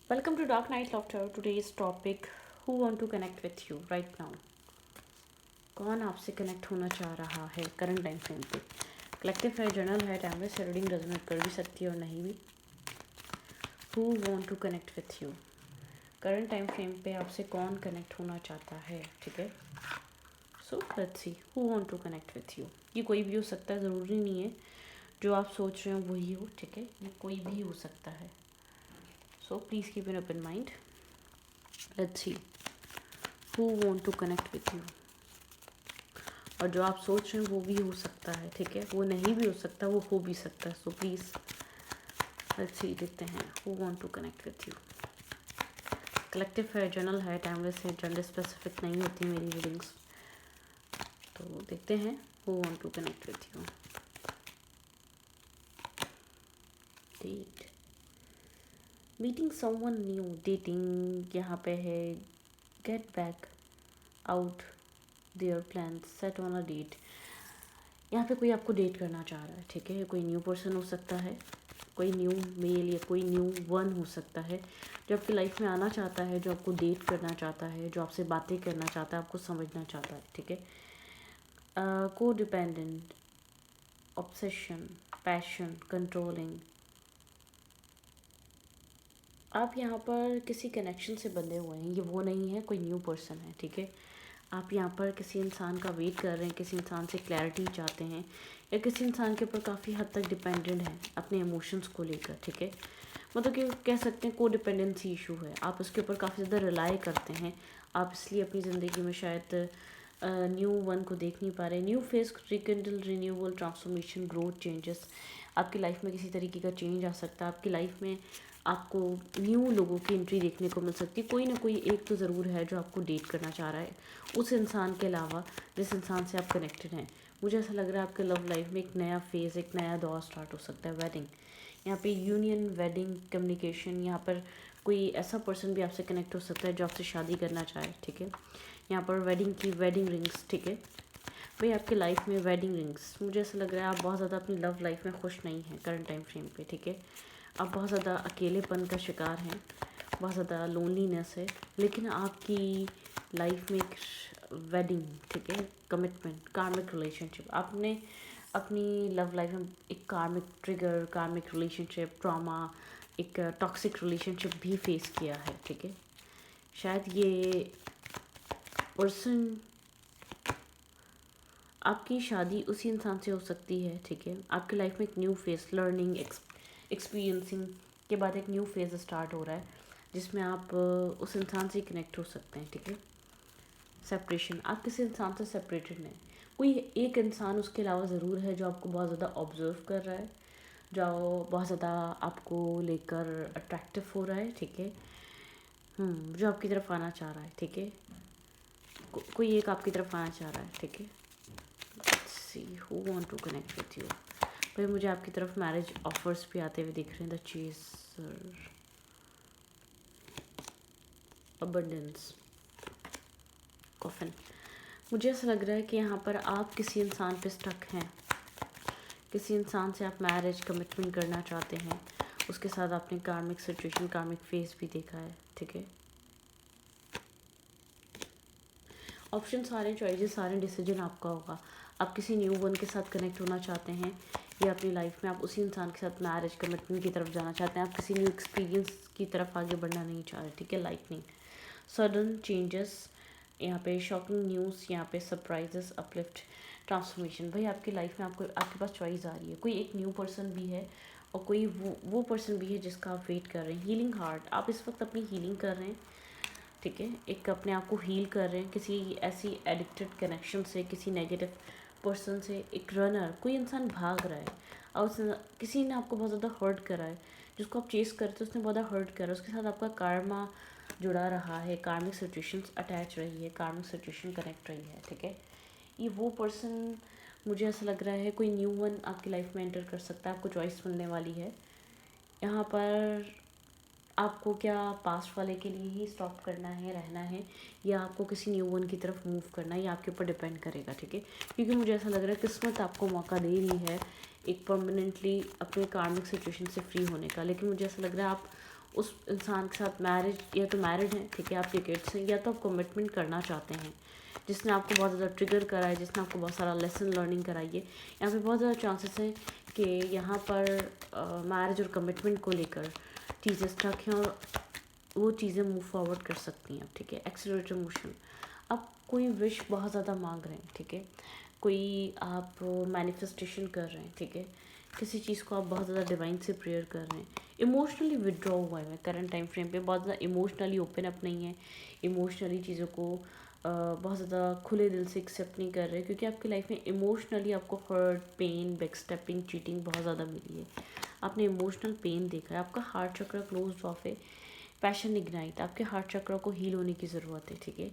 Welcome to Dark Night Laughter. Today's topic, who want to connect with you right now? कौन आपसे connect होना चाह रहा है करंट टाइम फ्रेम पे? कलेक्टिव है, जर्नल है, टाइमलेस है, रीडिंग रेजोनेट कर भी सकती है और नहीं भी. Who want to connect with you? Current time frame पे आपसे कौन कनेक्ट होना चाहता है, ठीक है? So let's see who want to connect with you. ये कोई भी हो सकता है, ज़रूरी नहीं है जो आप सोच रहे हो वही हो, ठीक है? ये कोई भी हो सकता है. So please keep an open mind. Let's see who want to connect with you. और जो आप सोच रहे हैं वो भी हो सकता है, ठीक है? वो नहीं भी हो सकता, वो हो भी सकता है. सो प्लीज़ लेट्स सी, देखते हैं who want to connect with you. Collective है, जर्नल है, टाइमलेस है, जेंडर स्पेसिफिक नहीं होती मेरी रीडिंग्स. तो देखते हैं who want to connect with you. Date, meeting someone new, dating यहाँ पे है. Get back out there plan, set on a date. यहाँ पे कोई आपको डेट करना चाह रहा है, ठीक है? कोई न्यू पर्सन हो सकता है, कोई न्यू मेल या कोई न्यू वन हो सकता है जो आपकी लाइफ में आना चाहता है, जो आपको डेट करना चाहता है, जो आपसे बातें करना चाहता है, आपको समझना चाहता है, ठीक है? को डिपेंडेंट, ऑब्सेशन, पैशन, कंट्रोलिंग. आप यहाँ पर किसी कनेक्शन से बंधे हुए हैं, ये वो नहीं है कोई न्यू पर्सन है, ठीक है? आप यहाँ पर किसी इंसान का वेट कर रहे हैं, किसी इंसान से क्लैरिटी चाहते हैं या किसी इंसान के ऊपर काफ़ी हद तक डिपेंडेंट हैं अपने इमोशंस को लेकर, ठीक है? मतलब कि कह सकते हैं को डिपेंडेंसी इशू है, आप उसके ऊपर काफ़ी ज़्यादा रिलाई करते हैं. आप इसलिए अपनी ज़िंदगी में शायद न्यू वन को देख नहीं पा रहे. New face, rekindle, renewal, transformation, growth, changes. आपकी लाइफ में किसी तरीके का चेंज आ सकता है. आपकी लाइफ में आपको न्यू लोगों की एंट्री देखने को मिल सकती है. कोई ना कोई एक तो ज़रूर है जो आपको डेट करना चाह रहा है उस इंसान के अलावा जिस इंसान से आप कनेक्टेड हैं. मुझे ऐसा लग रहा है आपके लव लाइफ में एक नया फेज़, एक नया दौर स्टार्ट हो सकता है. वेडिंग, यहाँ पे यूनियन, वेडिंग, कम्युनिकेशन. यहाँ पर कोई ऐसा पर्सन भी आपसे कनेक्ट हो सकता है जो आपसे शादी करना चाहे, ठीक है? यहाँ पर वेडिंग की वेडिंग रिंग्स, ठीक है? भाई आपके लाइफ में वेडिंग रिंग्स, मुझे ऐसा लग रहा है आप बहुत ज़्यादा अपनी लव लाइफ में खुश नहीं हैं करंट टाइम फ्रेम पे, ठीक है? आप बहुत ज़्यादा अकेलेपन का शिकार हैं, बहुत ज़्यादा लोनलीनेस है. लेकिन आपकी लाइफ में एक वेडिंग, ठीक है, कमिटमेंट, कार्मिक रिलेशनशिप. आपने अपनी लव लाइफ में एक कार्मिक ट्रिगर, कार्मिक रिलेशनशिप, ट्रॉमा, एक टॉक्सिक रिलेशनशिप भी फेस किया है, ठीक है? शायद ये पर्सन, आपकी शादी उसी इंसान से हो सकती है, ठीक है? आपकी लाइफ में एक न्यू फेस, लर्निंग, एक्सपीरियंसिंग के बाद एक न्यू फेज़ स्टार्ट हो रहा है जिसमें आप उस इंसान से कनेक्ट हो सकते हैं, ठीक है? सेपरेशन, आप किसी इंसान से सेपरेटेड नहीं. कोई एक इंसान उसके अलावा ज़रूर है जो आपको बहुत ज़्यादा ऑब्जर्व कर रहा है, जो बहुत ज़्यादा आपको लेकर अट्रैक्टिव हो रहा है, ठीक है? जो आपकी तरफ आना चाह रहा है, ठीक है? कोई एक आपकी तरफ आना चाह रहा है, ठीक है? Let's see who want to connect with you. भाई मुझे आपकी तरफ मैरिज ऑफर्स भी आते हुए दिख रहे हैं. The chaser, abundance, coffin. मुझे ऐसा लग रहा है कि यहाँ पर आप किसी इंसान पे स्टक हैं, किसी इंसान से आप मैरिज कमिटमेंट करना चाहते हैं. उसके साथ आपने कार्मिक सिचुएशन, कार्मिक फेस भी देखा है, ठीक है? ऑप्शन सारे, चॉइसेस सारे, डिसीजन आपका होगा. आप किसी न्यू वन के साथ कनेक्ट होना चाहते हैं या अपनी लाइफ में आप उसी इंसान के साथ मैरिज कमिटमेंट की तरफ जाना चाहते हैं. आप किसी न्यू एक्सपीरियंस की तरफ आगे बढ़ना नहीं चाह रहे, ठीक है? लाइटनिंग, सडन चेंजेस, यहाँ पे शॉकिंग न्यूज़, यहाँ पे सरप्राइजेस, अपलिफ्ट, ट्रांसफॉर्मेशन. भाई आपकी लाइफ में आपको आपके पास चॉइस आ रही है. कोई एक न्यू पर्सन भी है और कोई वो पर्सन भी है जिसका आप वेट कर रहे हैं. हीलिंग हार्ट, आप इस वक्त अपनी हीलिंग कर रहे हैं, ठीक है? एक अपने आप को हील कर रहे हैं किसी ऐसी एडिक्टेड कनेक्शन से, किसी नेगेटिव पर्सन से. एक रनर, कोई इंसान भाग रहा है और किसी ने आपको बहुत ज़्यादा हर्ट करा है, जिसको आप चेस करते हो उसने बहुत ज़्यादा हर्ट करा, उसके साथ आपका कार्मा जुड़ा रहा है, कार्मिक सिचुएशंस अटैच रही है, कार्मिक सिचुएशन कनेक्ट रही है, ठीक है? ये वो पर्सन, मुझे ऐसा लग रहा है कोई न्यू वन आपकी लाइफ में एंटर कर सकता है. आपको चॉइस मिलने वाली है यहाँ पर. आपको क्या पास्ट वाले के लिए ही स्टॉप करना है, रहना है, या आपको किसी न्यू वन की तरफ मूव करना है, ये आपके ऊपर डिपेंड करेगा, ठीक है? क्योंकि मुझे ऐसा लग रहा है किस्मत आपको मौका दे रही है एक परमानेंटली अपने कार्मिक सिचुएशन से फ्री होने का. लेकिन मुझे ऐसा लग रहा है आप उस इंसान के साथ मैरिज, या तो मैरिड हैं, ठीक है, आपके किड्स हैं, या तो आप कमिटमेंट करना चाहते हैं, जिसने आपको बहुत ज़्यादा ट्रिगर करा है, जिसने आपको बहुत सारा लेसन लर्निंग कराई है। यहाँ पे बहुत ज़्यादा चांसेस हैं कि यहाँ पर मैरिज और कमिटमेंट को लेकर चीज़ें स्टक हैं और वो चीज़ें मूव फॉरवर्ड कर सकती हैं, ठीक है। एक्सीलरेटर मोशन, आप कोई विश बहुत ज़्यादा मांग रहे हैं, ठीक है, कोई आप मैनिफेस्टेशन कर रहे हैं, ठीक है, किसी चीज़ को आप बहुत ज़्यादा डिवाइन से प्रेयर कर रहे हैं। इमोशनली विड्रॉ हुआ है करंट टाइम फ्रेम पे, बहुत ज़्यादा इमोशनली ओपन अप नहीं है, इमोशनली चीज़ों को बहुत ज़्यादा खुले दिल से एक्सेप्ट नहीं कर रहे, क्योंकि आपकी लाइफ में इमोशनली आपको हर्ट, पेन, बैकस्टेपिंग, चीटिंग बहुत ज़्यादा मिली है। आपने इमोशनल पेन देखा है, आपका हार्ट चक्र क्लोज ऑफ है। पैशन इग्नाइट, आपके हार्ट चक्र को हील होने की ज़रूरत है, ठीक है।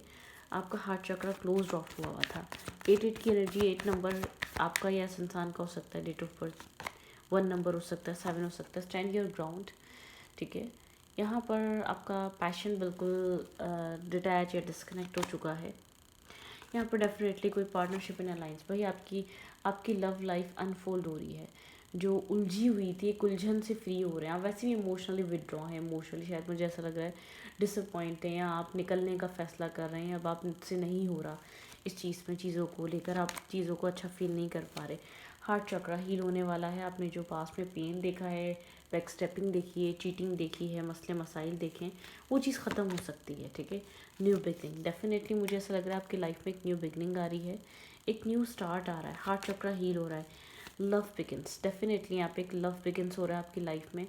आपका हार्ट चक्र क्लोज ऑफ हुआ था। 8 की एनर्जी, 8 नंबर आपका या इस इंसान का हो सकता है, डेट ऑफ बर्थ 1 नंबर हो सकता है, 7 हो सकता है। स्टैंड योर ग्राउंड, ठीक है। यहाँ पर आपका पैशन बिल्कुल डिटैच या डिस्कनेक्ट हो चुका है। यहाँ पर डेफिनेटली कोई पार्टनरशिप इन अलाइंस, भाई आपकी आपकी लव लाइफ अनफोल्ड हो रही है। जो उलझी हुई थी, एक उलझन से फ्री हो रहे हैं आप। वैसे भी इमोशनली विड्रॉ हैं, इमोशनली शायद मुझे ऐसा लग रहा है डिसअपॉइंट हैं, या आप निकलने का फ़ैसला कर रहे हैं, अब आपसे नहीं हो रहा इस चीज़ में, चीज़ों को लेकर आप चीज़ों को अच्छा फील नहीं कर पा रहे। हार्ट चक्रा हील होने वाला है। आपने जो पास में पेन देखा है, बैक स्टेपिंग देखी है, चीटिंग देखी है, मसले मसाइल देखें, वो चीज़ ख़त्म हो सकती है, ठीक है। न्यू बिगनिंग, डेफिनेटली मुझे ऐसा लग रहा है आपकी लाइफ में एक न्यू बिगनिंग आ रही है, एक न्यू स्टार्ट आ रहा है। हार्ट चक्रा हील हो रहा है। लव बिगिंस, डेफिनेटली यहाँ पे एक लव बिगिंस हो रहा है आपकी लाइफ में।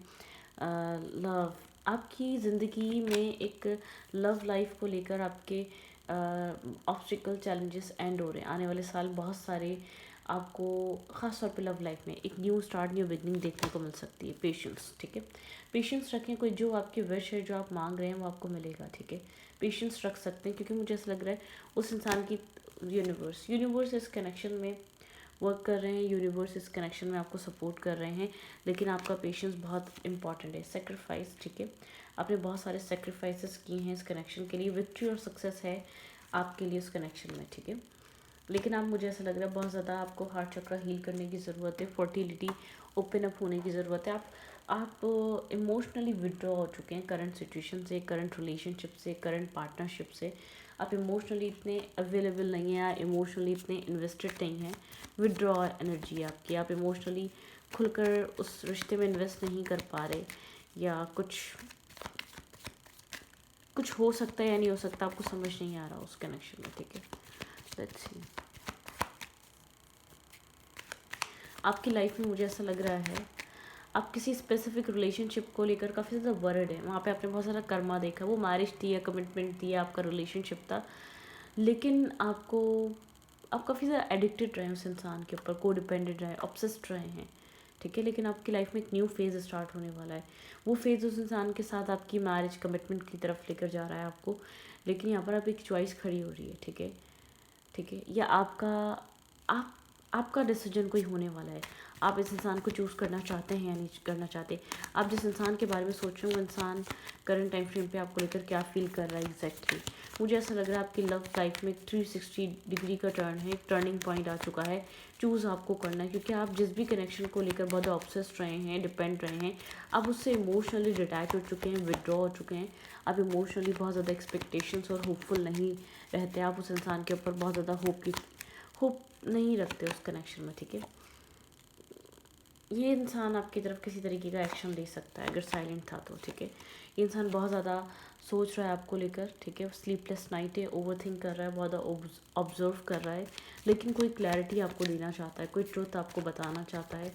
लव, आपकी ज़िंदगी में एक लव लाइफ को लेकर आपके ऑब्स्टिकल चैलेंजेस एंड हो रहे हैं। आने वाले साल बहुत सारे आपको ख़ास तौर पे लव लाइफ में एक न्यू स्टार्ट, न्यू बिगनिंग देखने को मिल सकती है। पेशेंस, ठीक है, पेशेंस रखें। कोई जो आपकी विश है, जो आप मांग रहे हैं, वो आपको मिलेगा, ठीक है। पेशेंस रख सकते हैं, क्योंकि मुझे ऐसा लग रहा है उस इंसान की यूनिवर्स इस कनेक्शन में वर्क कर रहे हैं, यूनिवर्स इस कनेक्शन में आपको सपोर्ट कर रहे हैं, लेकिन आपका पेशेंस बहुत इंपॉर्टेंट है। सेक्रीफाइस, ठीक है, आपने बहुत सारे सेक्रीफाइसेस किए हैं इस कनेक्शन के लिए। विक्ट्री और सक्सेस है आपके लिए उस कनेक्शन में, ठीक है। लेकिन आप, मुझे ऐसा लग रहा है बहुत ज़्यादा आपको हार्ट चक्र हील करने की ज़रूरत है, फर्टिलिटी ओपन अप होने की ज़रूरत है। आप इमोशनली विड्रॉ हो चुके हैं करंट सिचुएशन से, करंट रिलेशनशिप से, करंट पार्टनरशिप से। आप इमोशनली इतने अवेलेबल नहीं हैं, इमोशनली इतने इन्वेस्टेड नहीं हैं। विड्रॉ एनर्जी आपकी, आप इमोशनली खुलकर उस रिश्ते में इन्वेस्ट नहीं कर पा रहे, या कुछ कुछ हो सकता है या नहीं हो सकता, आपको समझ नहीं आ रहा उस कनेक्शन में, ठीक है। लेट्स सी, आपकी लाइफ में मुझे ऐसा लग रहा है आप किसी स्पेसिफिक रिलेशनशिप को लेकर काफ़ी ज़्यादा वर्ड है। वहाँ पे आपने बहुत सारा कर्मा देखा, वो मैरिज थी या कमिटमेंट थी या आपका रिलेशनशिप था, लेकिन आप काफ़ी ज़्यादा एडिक्टेड रहे उस इंसान के ऊपर, को डिपेंडेंट रहे, ऑब्सेस्ड रहे हैं, ठीक है। लेकिन आपकी लाइफ में एक न्यू फेज़ स्टार्ट होने वाला है। वो फेज़ उस इंसान के साथ आपकी मैरिज कमिटमेंट की तरफ लेकर जा रहा है आपको, लेकिन यहाँ पर आप एक चॉइस खड़ी हो रही है, ठीक है, ठीक है। या आप आपका डिसीजन कोई होने वाला है। आप इस इंसान को चूज़ करना चाहते हैं या नहीं करना चाहते। आप जिस इंसान के बारे में सोच रहे हो, वो इंसान करंट टाइम फ्रेम पे आपको लेकर क्या फील कर रहा है एग्जैक्टली। मुझे ऐसा लग रहा है आपकी लव लाइफ में 360 डिग्री का टर्न है, एक टर्निंग पॉइंट आ चुका है। चूज़ आपको करना है, क्योंकि आप जिस भी कनेक्शन को लेकर बहुत ऑब्सेस्ड रहे हैं, डिपेंड रहे हैं, आप उससे इमोशनली डिटैच हो चुके हैं, विड्रॉ हो चुके हैं। आप इमोशनली बहुत ज़्यादा एक्सपेक्टेशंस और होपफुल नहीं रहते। आप उस इंसान के ऊपर बहुत ज़्यादा होप नहीं रखते उस कनेक्शन में, ठीक है। ये इंसान आपकी तरफ किसी तरीके का एक्शन ले सकता है अगर साइलेंट था तो, ठीक है। ये इंसान बहुत ज़्यादा सोच रहा है आपको लेकर, ठीक है। स्लीपलेस नाइट है, ओवर थिंक कर रहा है, बहुत ज़्यादा ऑब्जर्व कर रहा है, लेकिन कोई क्लैरिटी आपको देना चाहता है, कोई ट्रुथ आपको बताना चाहता है,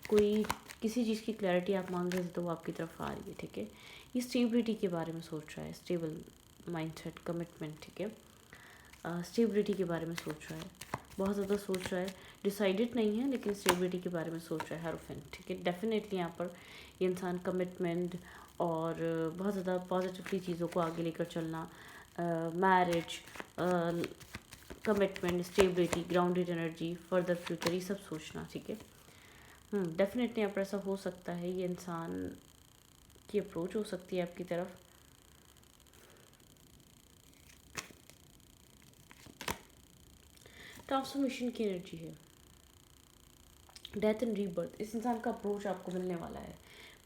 कोई किसी चीज़ की क्लैरिटी आप मांग रहे थे तो वो आपकी तरफ आ रही है, ठीक है। ये स्टेबिलिटी के बारे में सोच रहा है, स्टेबल माइंडसेट, कमिटमेंट, ठीक है। स्टेबिलिटी के बारे में सोच रहा है, बहुत ज़्यादा सोच रहा है, डिसाइडेड नहीं है, लेकिन स्टेबिलिटी के बारे में सोच रहा है हेरोफेंट, ठीक है। डेफिनेटली यहाँ पर ये इंसान कमिटमेंट और बहुत ज़्यादा पॉजिटिवली चीज़ों को आगे लेकर चलना, marriage, commitment, stability, grounded energy, further future, ये सब सोचना, ठीक है। डेफिनेटली यहाँ पर ऐसा हो सकता है, ये इंसान की अप्रोच हो सकती है आपकी तरफ। ट्रांसफॉर्मेशन की एनर्जी है, डेथ एंड रीबर्थ, इस इंसान का अप्रोच आपको मिलने वाला है,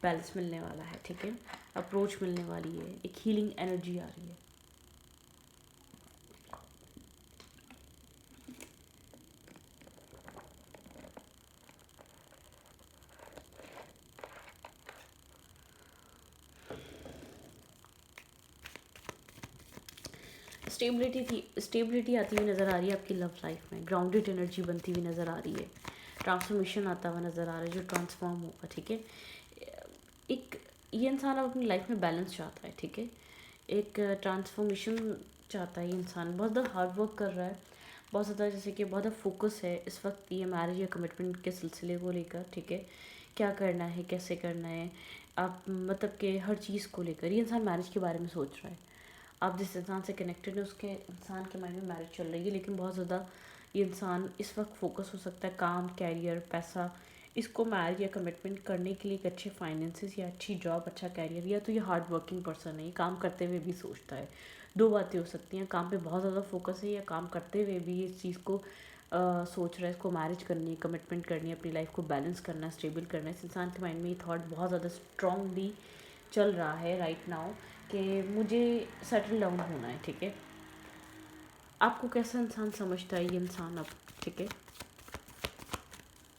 बैलेंस मिलने वाला है, ठीक है। अप्रोच मिलने वाली है, एक हीलिंग एनर्जी आ रही है। स्टेबिलिटी आती हुई नज़र आ रही है आपकी लव लाइफ में, ग्राउंडेड एनर्जी बनती हुई नज़र आ रही है, ट्रांसफॉर्मेशन आता हुआ नज़र आ रहा है जो ट्रांसफॉर्म होगा, ठीक है। एक ये इंसान अब अपनी लाइफ में बैलेंस चाहता है, ठीक है, एक ट्रांसफॉर्मेशन चाहता है। ये इंसान बहुत ज़्यादा हार्ड वर्क कर रहा है, बहुत ज़्यादा जैसे कि बहुत ज़्यादा फोकस है इस वक्त ये मैरिज या कमिटमेंट के सिलसिले को लेकर, ठीक है, क्या करना है, कैसे करना है, आप मतलब कि हर चीज़ को लेकर ये इंसान मैरिज के बारे में सोच रहा है। आप जिस इंसान से कनेक्टेड है उसके इंसान के माइंड में मैरिज चल रही है, लेकिन बहुत ज़्यादा ये इंसान इस वक्त फोकस हो सकता है काम, कैरियर, पैसा, इसको मैरिज या कमिटमेंट करने के लिए एक अच्छे फाइनेंसिस या अच्छी जॉब, अच्छा कैरियर, या तो ये हार्ड वर्किंग पर्सन है, ये काम करते हुए भी सोचता है। दो बातें हो सकती हैं, काम पे बहुत ज़्यादा फोकस है या काम करते हुए भी इस चीज़ को सोच रहा है, इसको मैरिज करनी है, कमिटमेंट करनी है, अपनी लाइफ को बैलेंस करना है, स्टेबल करना है। इस इंसान के माइंड में ये थॉट बहुत ज़्यादा स्ट्रांगली चल रहा है राइट नाउ कि मुझे सेटल डाउन होना है, ठीक है। आपको कैसा इंसान समझता है ये इंसान अब, ठीक है,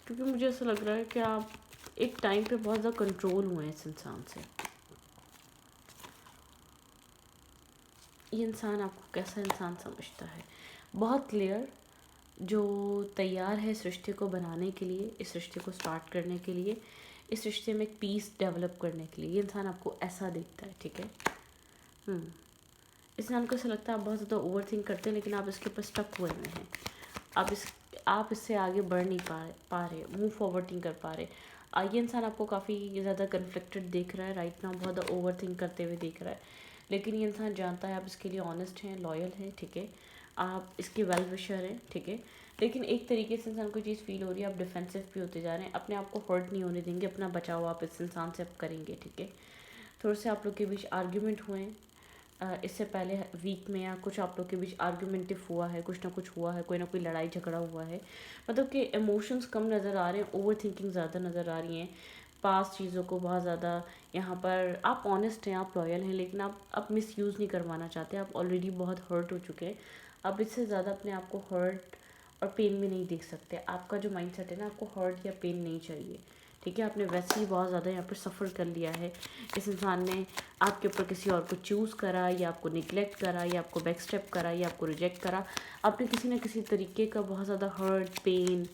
क्योंकि मुझे ऐसा लग रहा है कि आप एक टाइम पे बहुत ज़्यादा कंट्रोल हुए हैं इस इंसान से। ये इंसान आपको कैसा इंसान समझता है, बहुत क्लियर, जो तैयार है इस रिश्ते को बनाने के लिए, इस रिश्ते को स्टार्ट करने के लिए, इस रिश्ते में एक पीस डेवलप करने के लिए। ये इंसान आपको ऐसा देखता है, ठीक है। इस इंसान को ऐसा लगता है आप बहुत ज़्यादा ओवर थिंक करते हैं, लेकिन आप इसके ऊपर स्टक हुए हुए हैं। आप इससे आगे बढ़ नहीं पा रहे, मूव फॉरवर्ड नहीं कर पा रहे। ये इंसान आपको काफ़ी ज़्यादा कन्फ्लिक्टेड देख रहा है राइट नाउ, बहुत ज़्यादा ओवर थिंक करते हुए देख रहा है, लेकिन ये इंसान जानता है आप इसके लिए ऑनेस्ट हैं, लॉयल हैं, ठीक है, आप इसके वेल विशर हैं, ठीक है। लेकिन एक तरीके से इंसान को चीज़ फील हो रही है, आप डिफेंसिव भी होते जा रहे हैं, अपने आप को हर्ट नहीं होने देंगे, अपना बचाव आप इस इंसान से अब करेंगे, ठीक है। थोड़े से आप लोग के बीच आर्ग्यूमेंट हुए हैं इससे पहले वीक में, या कुछ आप लोग के बीच आर्ग्यूमेंटिव हुआ है, कुछ ना कुछ हुआ है, कोई ना कोई लड़ाई झगड़ा हुआ है, मतलब कि इमोशंस कम नज़र आ रहे हैं, ओवर थिंकिंग ज़्यादा नज़र आ रही हैं, पास चीज़ों को बहुत ज़्यादा। यहाँ पर आप ऑनेस्ट हैं, आप लॉयल हैं, लेकिन आप मिस यूज़ नहीं करवाना चाहते, आप ऑलरेडी बहुत हर्ट हो चुके हैं, अब इससे ज़्यादा अपने आप को हर्ट और पेन में नहीं देख सकते। आपका जो माइंडसेट है ना, आपको हर्ट या पेन नहीं चाहिए, ठीक है। आपने वैसे ही बहुत ज़्यादा यहाँ पर सफ़र कर लिया है, इस इंसान ने आपके ऊपर किसी और को चूज़ करा, या आपको निगलेक्ट करा, या आपको बैक स्टेप करा, या आपको रिजेक्ट करा, आपने किसी न किसी तरीके का बहुत ज़्यादा हर्ट, पेन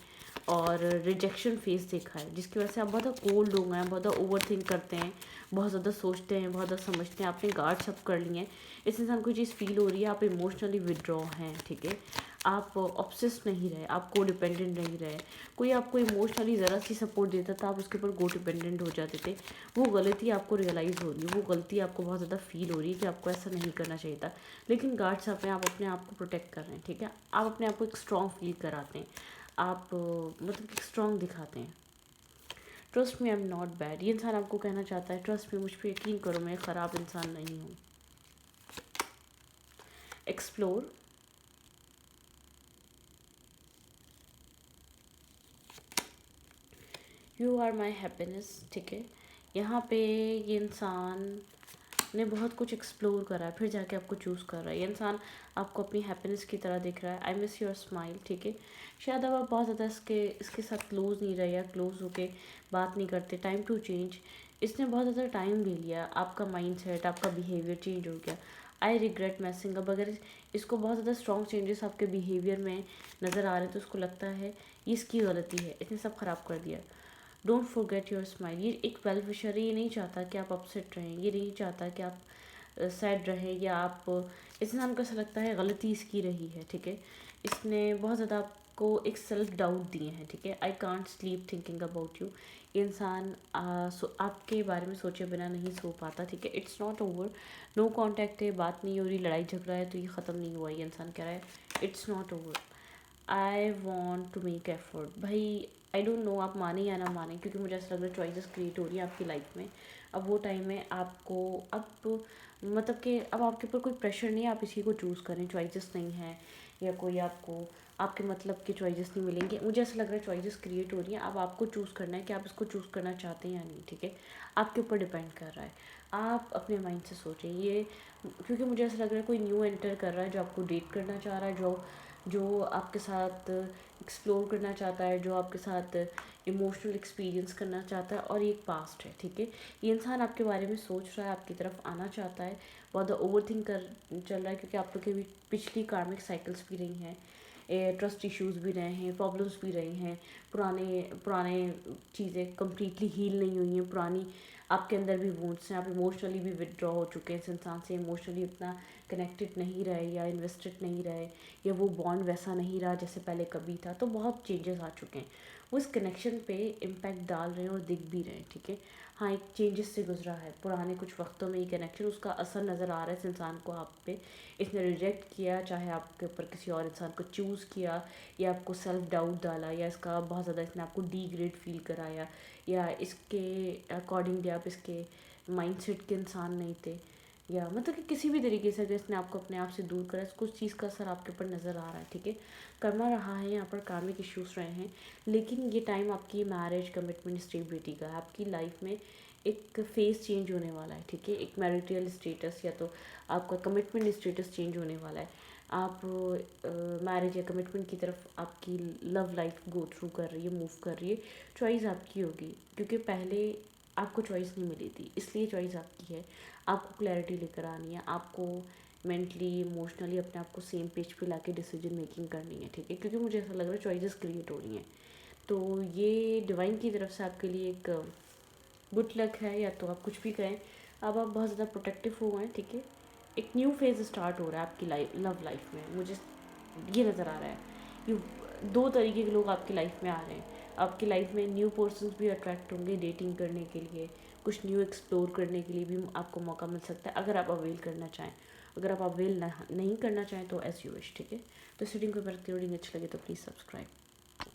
और रिजेक्शन फेस देखा है, जिसकी वजह से आप बहुत ज़्यादा कोल्ड हो गए हैं, बहुत ज़्यादा ओवर थिंक करते हैं, बहुत ज़्यादा सोचते हैं, बहुत ज़्यादा समझते हैं, आपने गार्ड्स अप कर लिए हैं। इस इंसान को चीज़ फील हो रही है, आप इमोशनली विड्रॉ हैं, ठीक है, आप ऑब्सेस नहीं रहे, आप को डिपेंडेंट नहीं रहे। कोई आपको इमोशनली ज़रा सी सपोर्ट देता था, आप उसके ऊपर को डिपेंडेंट हो जाते थे। वो गलती आपको रियलाइज़ हो रही है, वो गलती आपको बहुत ज़्यादा फील हो रही है कि आपको ऐसा नहीं करना चाहिए था, लेकिन गार्ड्स आप हैं, आप अपने आप को प्रोटेक्ट कर रहे हैं, ठीक है। आप अपने आप को एक स्ट्रॉन्ग फील कराते हैं, आप मतलब कि स्ट्रॉन्ग दिखाते हैं। Trust me, I am not bad, ये इंसान आपको कहना चाहता है ट्रस्ट मी, मुझ पर यकीन करो, मैं ख़राब इंसान नहीं हूँ। Explore, you are my happiness, ठीक है। यहाँ पे ये इंसान ने बहुत कुछ एक्सप्लोर करा है, फिर जाके आपको चूज़ कर रहा है। ये इंसान आपको अपनी हैप्पीनेस की तरह देख रहा है। आई मिस योर स्माइल, ठीक है। शायद अब आप बहुत ज़्यादा इसके साथ क्लोज नहीं रहे, या क्लोज होके बात नहीं करते। टाइम टू चेंज, इसने बहुत ज़्यादा टाइम ले लिया, आपका माइंड सेट, आपका बिहेवियर चेंज हो गया। आई रिग्रेट मैसिंग अप, अगर इसको बहुत ज़्यादा स्ट्रॉन्ग चेंजेस आपके बिहेवियर में नज़र आ रहे हैं, तो उसको लगता है ये इसकी गलती है, इसने सब ख़राब कर दिया। डोंट फॉरगेट योर स्माइल, ये एक वेल विशर है, ये नहीं चाहता कि आप अपसेट रहें, ये नहीं चाहता कि आप सैड रहें, या आप इस इंसान को ऐसा लगता है गलती इसकी रही है, ठीक है। इसने बहुत ज़्यादा आपको एक सेल्फ डाउट दिए हैं, ठीक है। I can't sleep thinking about you, ये इंसान आपके बारे में सोचे बिना नहीं सो पाता, ठीक है। It's not over, no contact है, बात नहीं हो रही, लड़ाई झगड़ा है तो ये ख़त्म नहीं हुआ, ये इंसान कह रहा है it's not over, I want to make effort. भाई आई डोंट नो आप माने या ना माने, क्योंकि मुझे ऐसा लग रहा है चॉइसेस क्रिएट हो रही है आपकी लाइफ में। अब वो टाइम है आपको, अब मतलब कि अब आपके ऊपर कोई प्रेशर नहीं है आप इसी को चूज़ करें, चॉइसेस नहीं है या कोई आपको आपके मतलब के चॉइसेस नहीं मिलेंगे। मुझे ऐसा लग रहा है चॉइसेस क्रिएट हो रही हैं, अब आपको चूज़ करना है कि आप इसको चूज़ करना चाहते हैं या नहीं, ठीक है। आपके ऊपर डिपेंड कर रहा है, आप अपने माइंड से सोचें ये, क्योंकि मुझे ऐसा लग रहा है कोई न्यू एंटर कर रहा है जो आपको डेट करना चाह रहा है, जो जो आपके साथ एक्सप्लोर करना चाहता है, जो आपके साथ इमोशनल एक्सपीरियंस करना चाहता है, और ये एक पास्ट है, ठीक है। ये इंसान आपके बारे में सोच रहा है, आपकी तरफ आना चाहता है, बहुत ओवर थिंक कर चल रहा है, क्योंकि आप लोग के भी पिछली कार्मिक साइकिल्स भी रही हैं, ट्रस्ट इश्यूज भी रहे हैं, प्रॉब्लम्स भी रही हैं, पुराने पुराने चीज़ें कम्प्लीटली हील नहीं हुई हैं, पुरानी आपके अंदर भी वूंड्स हैं, आप इमोशनली भी विदड्रॉ हो चुके हैं इस इंसान से, इमोशनली उतना कनेक्टेड नहीं रहे या इन्वेस्टेड नहीं रहे, या वो बॉन्ड वैसा नहीं रहा जैसे पहले कभी था, तो बहुत चेंजेस आ चुके हैं। वो इस कनेक्शन पे इम्पैक्ट डाल रहे हैं और दिख भी रहे हैं, ठीक है। हाँ, एक चेंजेस से गुजरा है, पुराने कुछ वक्तों में ये कनेक्शन, उसका असर नज़र आ रहा है इस इंसान को आप पे। इसने रिजेक्ट किया, चाहे आपके ऊपर किसी और इंसान को चूज़ किया, या आपको सेल्फ डाउट डाला, या इसका बहुत ज़्यादा इसने आपको डिग्रेड फील कराया, या इसके अकॉर्डिंगली आप इसके माइंडसेट के इंसान नहीं थे, या मतलब कि किसी भी तरीके से अगर इसने आपको अपने आप से दूर करा, इसको उस चीज़ का असर आपके ऊपर नज़र आ रहा है, ठीक है। कर्मा रहा है यहाँ पर, कार्मिक इश्यूज रहे हैं, लेकिन ये टाइम आपकी मैरिज, कमिटमेंट, स्टेबिलिटी का है। आपकी लाइफ में एक फेस चेंज होने वाला है, ठीक है। एक मैरिटल स्टेटस या तो आपका कमिटमेंट स्टेटस चेंज होने वाला है। आप मैरिज या कमिटमेंट की तरफ आपकी लव लाइफ गो थ्रू कर रही है, मूव कर रही है, चॉइस आपकी होगी, क्योंकि पहले आपको चॉइस नहीं मिली थी, इसलिए चॉइस आपकी है। आपको क्लैरिटी लेकर आनी है, आपको मेंटली इमोशनली अपने आप को सेम पेज पे लाके डिसीजन मेकिंग करनी है, ठीक है। क्योंकि मुझे ऐसा लग रहा है चॉइसेस क्रिएट हो रही हैं, तो ये डिवाइन की तरफ से आपके लिए एक गुड लक है, या तो आप कुछ भी कहें। अब आप बहुत ज़्यादा प्रोटेक्टिव हो गए हैं, ठीक है। एक न्यू फेज़ स्टार्ट हो रहा है आपकी लाइफ, लव लाइफ में, मुझे ये नज़र आ रहा है। यू दो तरीके के लोग आपकी लाइफ में आ रहे हैं, आपकी लाइफ में न्यू पर्सन्स भी अट्रैक्ट होंगे डेटिंग करने के लिए, कुछ न्यू एक्सप्लोर करने के लिए भी आपको मौका मिल सकता है, अगर आप अवेल करना चाहें। अगर आप अवेल नहीं करना चाहें तो एज यू विश, ठीक है। तो रीडिंग को अगर रीडिंग अच्छी लगे तो प्लीज़ सब्सक्राइब।